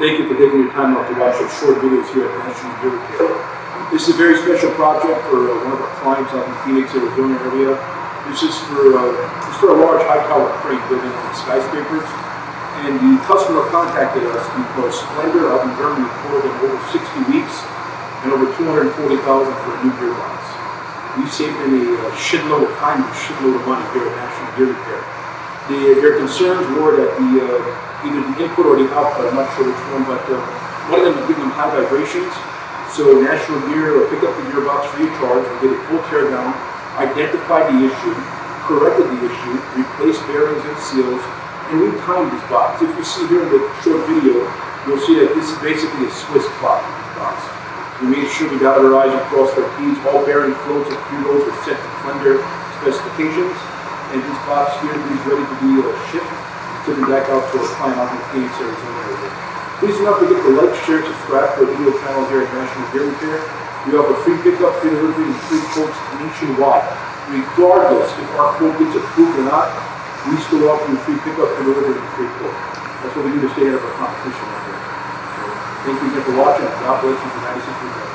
Thank you for taking your time out to watch our short videos here at National Gear Repair. This is a very special project for one of our clients out in the Phoenix, Arizona area. This is for a large high-power crane building on skyscrapers. And the customer contacted us because Flender out in Germany quoted them over 60 weeks and over $240,000 for a new gearbox. We saved them a shitload of time and a shitload of money here at National Gear Repair. Their concerns were that either the input or the output, I'm not sure which one, but one of them was giving them high vibrations. So National Gear picked up the gearbox free of charge, we did a full teardown, identified the issue, corrected the issue, replaced bearings and seals, and we timed this box. If you see here in the short video, you'll see that this is basically a Swiss clock in this box. We made sure we dotted our I's and crossed our T's. All bearing floats and preloads were set to Flender specifications. And this box here is ready to be shipped, taken back out to our client out in the Phoenix, Arizona area. Please do not forget to like, share, subscribe to our video channel here at National Gear Repair. We offer free pickup, free delivery, and free quotes nationwide. Regardless if our quote gets approved or not, we still offer you free pickup, free delivery, and free quote. That's what we do to stay ahead of our competition right here. So thank you again for watching, and God bless you for 96 years.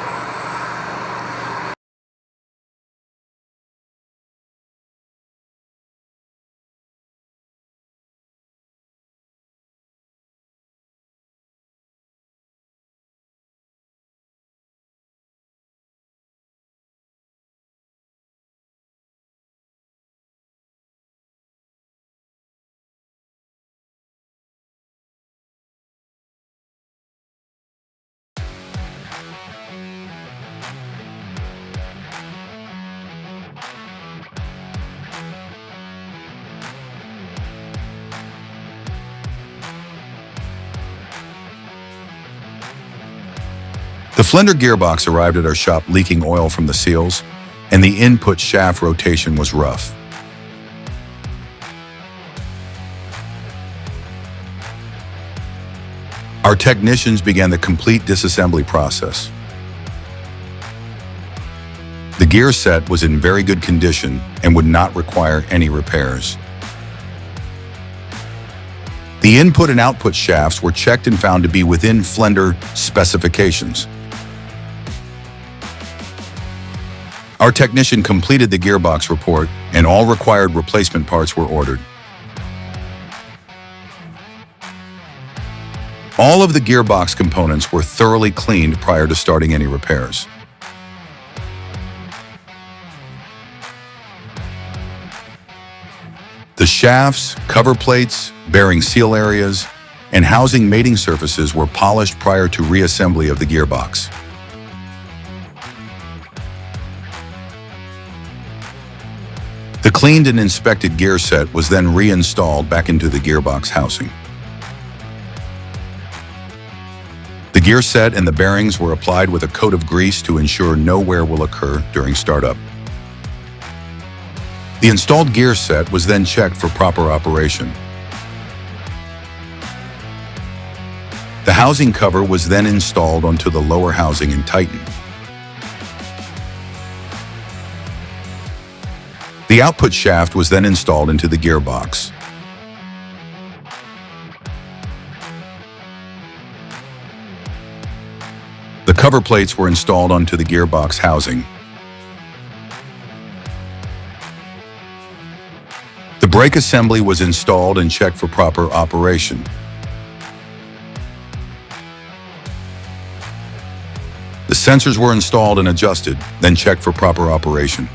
The Flender gearbox arrived at our shop leaking oil from the seals, and the input shaft rotation was rough. Our technicians began the complete disassembly process. The gear set was in very good condition and would not require any repairs. The input and output shafts were checked and found to be within Flender specifications. Our technician completed the gearbox report, and all required replacement parts were ordered. All of the gearbox components were thoroughly cleaned prior to starting any repairs. The shafts, cover plates, bearing seal areas, and housing mating surfaces were polished prior to reassembly of the gearbox. The cleaned and inspected gear set was then reinstalled back into the gearbox housing. The gear set and the bearings were applied with a coat of grease to ensure no wear will occur during startup. The installed gear set was then checked for proper operation. The housing cover was then installed onto the lower housing and tightened. The output shaft was then installed into the gearbox. The cover plates were installed onto the gearbox housing. The brake assembly was installed and checked for proper operation. The sensors were installed and adjusted, then checked for proper operation.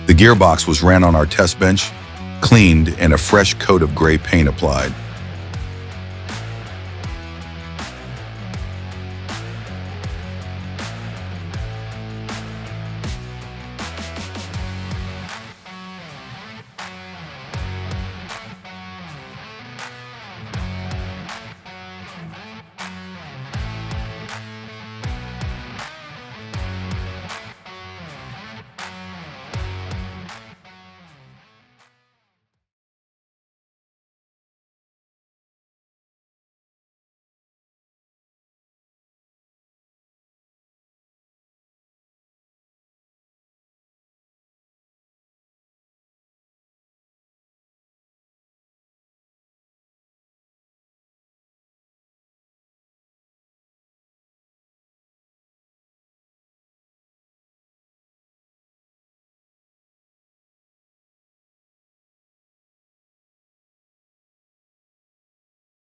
The gearbox was ran on our test bench, cleaned, and a fresh coat of gray paint applied.